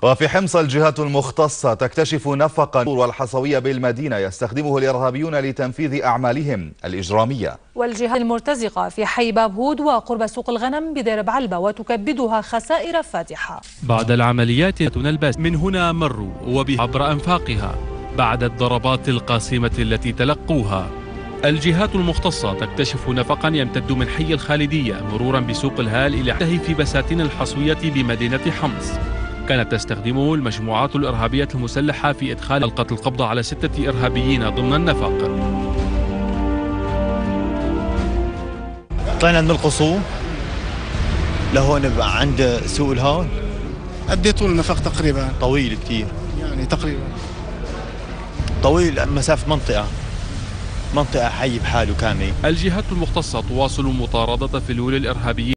وفي حمص الجهات المختصة تكتشف نفقا والحصوية بالمدينة يستخدمه الإرهابيون لتنفيذ أعمالهم الإجرامية. والجهات المرتزقة في حي باب هود وقرب سوق الغنم بدير بعلبة وتكبدها خسائر فادحة. بعد العمليات الباس من هنا مروا عبر أنفاقها بعد الضربات القاسمة التي تلقوها. الجهات المختصة تكتشف نفقا يمتد من حي الخالدية مرورا بسوق الهال إلى تهي في بساتين الحصوية بمدينة حمص. كانت تستخدمه المجموعات الإرهابية المسلحة في إدخال القبض على 6 إرهابيين ضمن النفق. طلعنا من القصور لهون عند سوق الهال. قد ايه طول النفق تقريبا؟ طويل كثير، يعني تقريبا طويل مسافة منطقة حي بحاله كامل. الجهات المختصة تواصل مطاردة فلول الإرهابيين